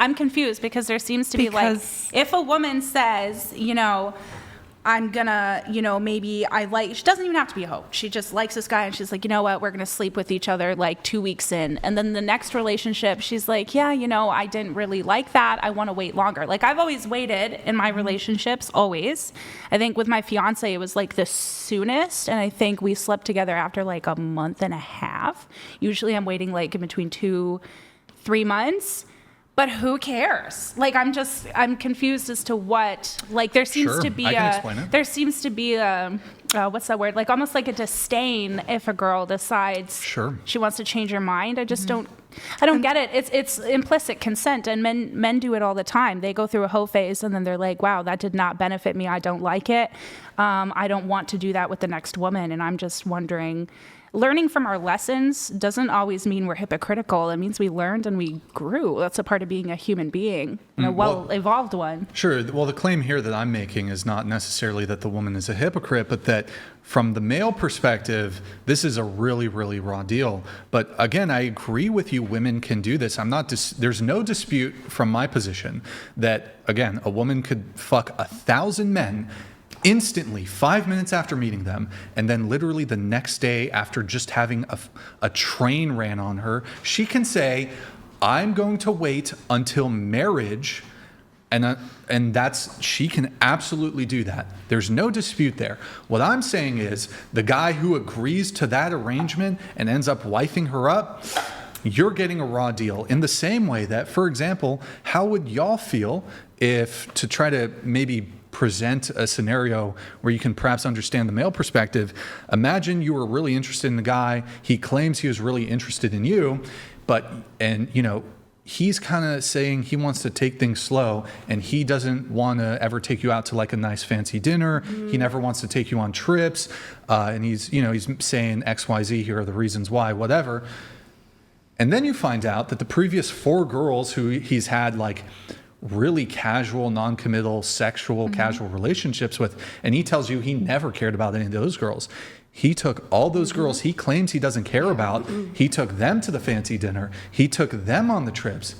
I'm confused because there seems to be like, if a woman says, I'm gonna, maybe she doesn't even have to be a hoe. She just likes this guy and she's like, you know what, we're gonna sleep with each other like 2 weeks in. And then the next relationship, she's like, yeah, I didn't really like that. I wanna wait longer. Like I've always waited in my relationships, always. I think with my fiance, it was like the soonest. And I think we slept together after like a month and a half. Usually I'm waiting like in between 2-3 months. But who cares? Like, I'm confused as to what, like, there seems to be what's that word? Like, almost like a disdain if a girl decides she wants to change her mind. I just I don't get it. It's implicit consent, and men do it all the time. They go through a hoe phase, and then they're like, wow, that did not benefit me. I don't like it. I don't want to do that with the next woman, and I'm just wondering, learning from our lessons doesn't always mean we're hypocritical. It means we learned and we grew. That's a part of being a human being, a well-evolved one. Sure. Well, the claim here that I'm making is not necessarily that the woman is a hypocrite, but that from the male perspective, this is a really, really raw deal. But again, I agree with you. Women can do this. There's no dispute from my position that, again, a woman could fuck 1,000 men instantly, 5 minutes after meeting them, and then literally the next day after just having a train ran on her, she can say, I'm going to wait until marriage, and she can absolutely do that. There's no dispute there. What I'm saying is the guy who agrees to that arrangement and ends up wifing her up, you're getting a raw deal. In the same way that, for example, how would y'all feel if, to try to maybe present a scenario where you can perhaps understand the male perspective, imagine you were really interested in the guy, he claims he was really interested in you, he's kind of saying he wants to take things slow and he doesn't want to ever take you out to like a nice fancy dinner. He never wants to take you on trips. And he's saying XYZ, here are the reasons why, whatever. And then you find out that the previous 4 girls who he's had like really casual, non-committal, sexual, casual relationships with, and he tells you he never cared about any of those girls. He took all those girls he claims he doesn't care about, he took them to the fancy dinner, he took them on the trips.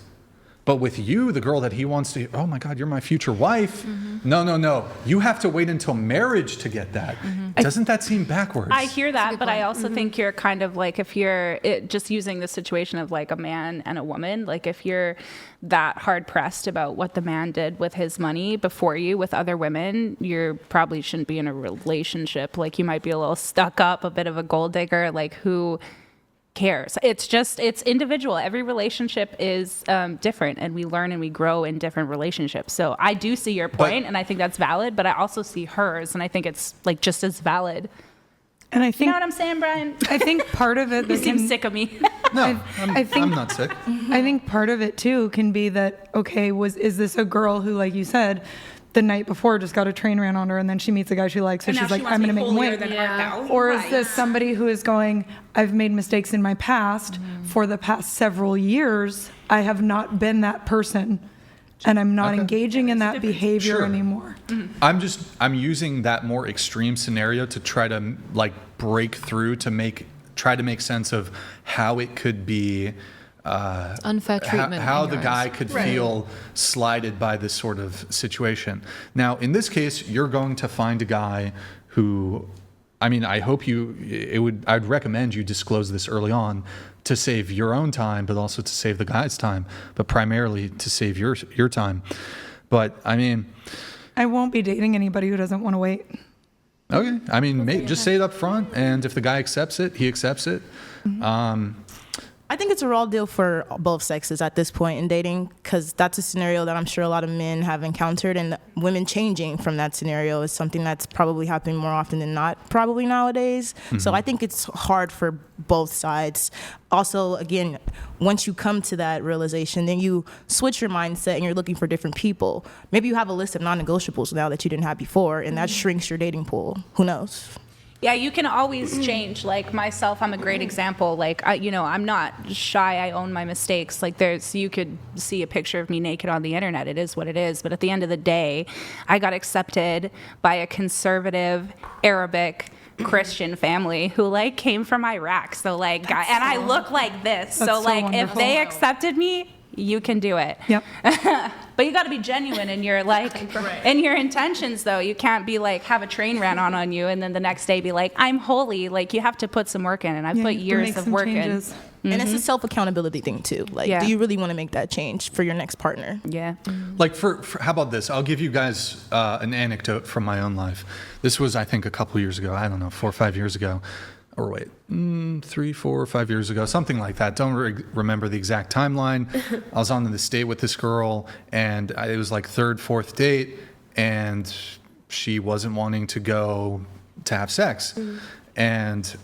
But with you, the girl that he wants to, oh my God, you're my future wife. No. You have to wait until marriage to get that. Doesn't that seem backwards? I hear that, but I also think you're kind of like, if you're just using the situation of like a man and a woman, like if you're that hard pressed about what the man did with his money before you with other women, you probably shouldn't be in a relationship. Like you might be a little stuck up, a bit of a gold digger, like who cares? It's individual. Every relationship is different, and we learn and we grow in different relationships. So I do see your point, and I think that's valid, but I also see hers, and I think it's like just as valid. And I think, you know what I'm saying, Brian? I think part of it, you seem sick of me. No, I'm not sick. I think part of it too can be that, okay, is this a girl who, like you said, the night before just got a train ran on her, and then she meets a guy she likes, so she's like, I'm going to make him wait. Or is this somebody who is going, I've made mistakes in my past. For the past several years, I have not been that person, and I'm not engaging in that behavior anymore. I'm using that more extreme scenario to try to like break through to try to make sense of how it could be unfair treatment. How the guy could feel slighted by this sort of situation. Now, in this case, you're going to find a guy who, I hope I'd recommend you disclose this early on to save your own time, but also to save the guy's time, but primarily to save your time. But I won't be dating anybody who doesn't want to wait. Okay. Just say it up front, and if the guy accepts it, he accepts it. I think it's a raw deal for both sexes at this point in dating, because that's a scenario that I'm sure a lot of men have encountered, and women changing from that scenario is something that's probably happening more often than not probably nowadays. So I think it's hard for both sides. Also, again, once you come to that realization, then you switch your mindset and you're looking for different people. Maybe you have a list of non-negotiables now that you didn't have before, and that shrinks your dating pool. Who knows? Yeah, you can always change. Like myself, I'm a great example. Like, I'm not shy. I own my mistakes. Like you could see a picture of me naked on the internet. It is what it is. But at the end of the day, I got accepted by a conservative Arabic Christian family who like came from Iraq. So like, and I look like this. So like, if they accepted me, you can do it. Yep. But you got to be genuine in your in your intentions, though. You can't be like have a train ran on you and then the next day be like, I'm holy. Like you have to put some work in, and I put years of work in. And it's a self-accountability thing too. Like, do you really want to make that change for your next partner? Yeah. Like for how about this? I'll give you guys an anecdote from my own life. This was, I think, a couple years ago. I don't know, 4 or 5 years ago. Or wait, 3, 4, or 5 years ago, something like that. Don't remember the exact timeline. I was on this date with this girl, and it was like 3rd, 4th date, and she wasn't wanting to go to have sex. And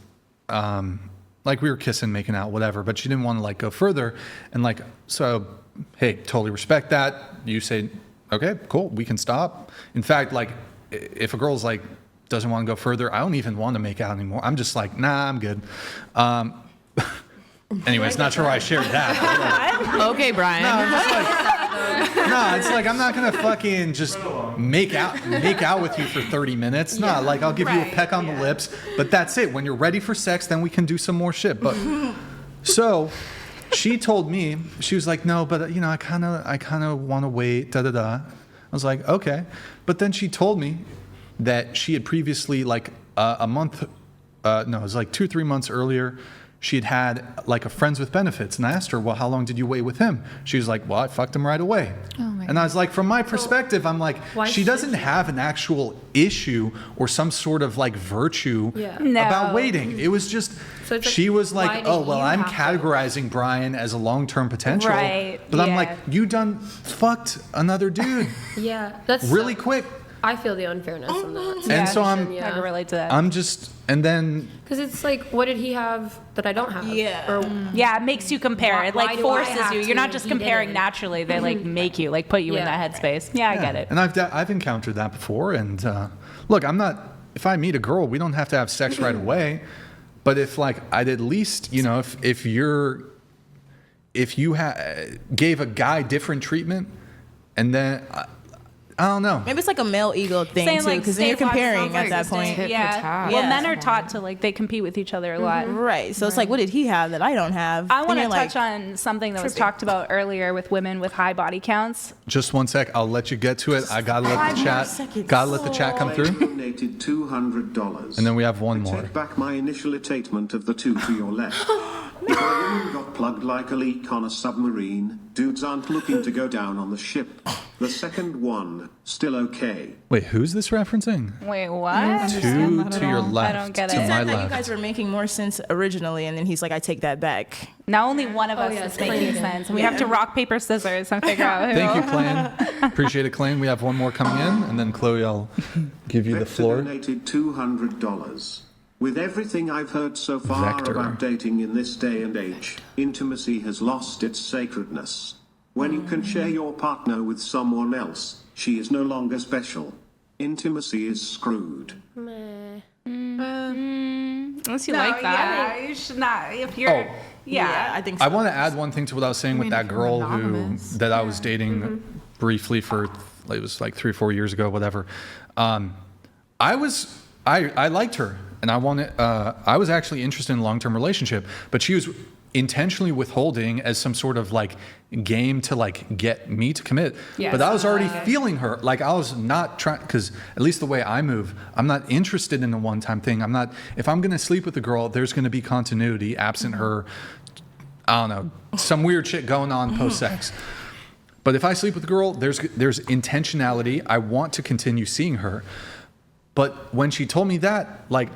like we were kissing, making out, whatever, but she didn't want to like go further. And like, so, hey, totally respect that. You say, okay, cool, we can stop. In fact, like if a girl's like, doesn't want to go further, I don't even want to make out anymore. I'm just like, nah, I'm good. Anyways, not sure why I shared that. Okay, Brian. No, I'm just like, it's like I'm not gonna fucking just make out with you for 30 minutes. No, like I'll give you a peck on the lips, but that's it. When you're ready for sex, then we can do some more shit. But so she told me, she was like, no, but you know, I kind of want to wait. Da da da. I was like, okay, but then she told me that she had previously, like a month, it was like 2 or 3 months earlier, she had like a friends with benefits. And I asked her, well, how long did you wait with him? She was like, well, I fucked him right away. And I was like, from my perspective, I'm like, she doesn't have an actual issue or some sort of like virtue about waiting. It was just, she was like, oh, well, I'm categorizing Brian as a long-term potential. Right. But I'm like, you done fucked another dude. That's really quick. I feel the unfairness in that. And so I can relate to that. I'm just, and then. Because it's like, what did he have that I don't have? It makes you compare. It like forces you. You're not just comparing naturally. They like make you, like put you in that headspace. Yeah, I get it. And I've encountered that before. And look, I'm not, if I meet a girl, we don't have to have sex right away. But if like, I'd at least, you know, if you gave a guy different treatment and then, I don't know. Maybe it's like a male ego thing too, because then you're comparing at that point. Yeah. Well, men are taught to like they compete with each other a lot. Right. So it's like, what did he have that I don't have? I want to touch on something that was talked about earlier with women with high body counts. Just 1 sec. I'll let you get to it. I gotta let the chat come through. Donated $200. And then we have one more. Take back my initial attainment of the two to your left. If a woman got plugged like a leak on a submarine, dudes aren't looking to go down on the ship. The second one, still okay. Wait, who's this referencing? Wait, what? Two to your left. I don't get it. To He my said that left. you guys were making more sense originally, and then he's like, I take that back. Now only one of us is making sense. We have to rock, paper, scissors and figure out who. Thank you, Clan. Appreciate it, Clan. We have one more coming in, and then Chloe, I'll give you the floor. Donated $200. With everything I've heard so far about dating in this day and age, intimacy has lost its sacredness. When you can share your partner with someone else, she is no longer special. Intimacy is screwed. Unless you like that. Yeah, you should not. If you're, I think so. I want to add one thing to what I was saying with that girl that I was dating briefly for, it was like 3 or 4 years ago, whatever. I liked her, and I was actually interested in a long-term relationship, but she was intentionally withholding as some sort of like game to like get me to commit. Yes. But I was already feeling her. Like I was not trying, because at least the way I move, I'm not interested in a one-time thing. If I'm going to sleep with a girl, there's going to be continuity absent her, I don't know, some weird shit going on post-sex. But if I sleep with a girl, there's intentionality. I want to continue seeing her. But when she told me that, like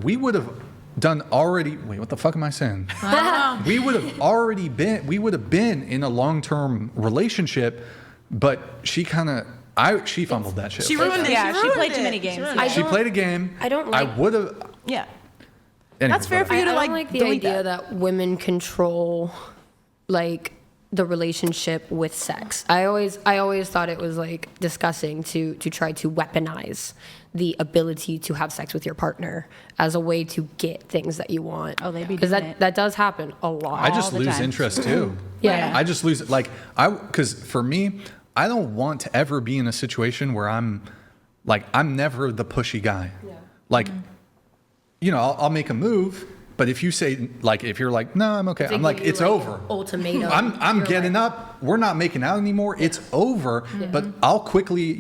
we would have done already. Wait, what the fuck am I saying? We would have been in a long-term relationship, but she fumbled that shit. She ruined it. Yeah, she played too many games. She played a game. I would have. Yeah. Anyway, that's fair for you to I don't like the idea that women control like the relationship with sex. I always thought it was like disgusting to try to weaponize the ability to have sex with your partner as a way to get things that you want. Oh, they be because that does happen a lot. I just lose interest too. Yeah. I just lose because for me, I don't want to ever be in a situation where I'm never the pushy guy. Yeah. Like, you know, I'll make a move But if you say, like, if you're like, no, I'm okay, I'm like, it's over. Ultimatum. I'm getting up. We're not making out anymore. It's over. But I'll quickly,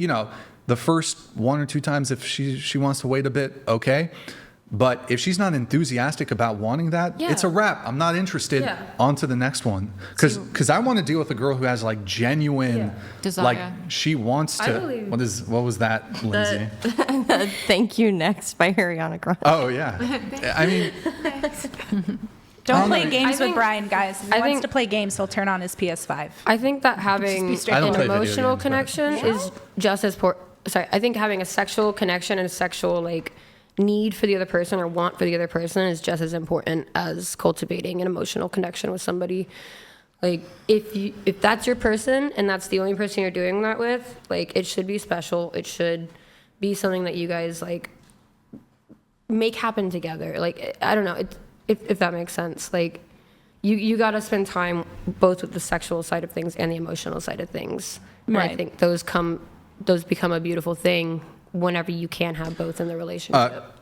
the first 1 or 2 times, if she wants to wait a bit, okay. But if she's not enthusiastic about wanting that, it's a wrap. I'm not interested. On to the next one. Because I want to deal with a girl who has like genuine desire. Like she wants to. What was that, Lindsay? Thank You Next by Ariana Grande. Oh yeah. I mean, don't play games with Brian, guys. If he wants to play games, he'll turn on his PS5. I think that having an emotional connection is just as important. Sorry, I think having a sexual connection and a sexual like need for the other person or want for the other person is just as important as cultivating an emotional connection with somebody. Like if that's your person and that's the only person you're doing that with, like it should be special. It should be something that you guys like make happen together. Like I don't know, if that makes sense. Like you got to spend time both with the sexual side of things and the emotional side of things. And I think those become a beautiful thing whenever you can have both in the relationship.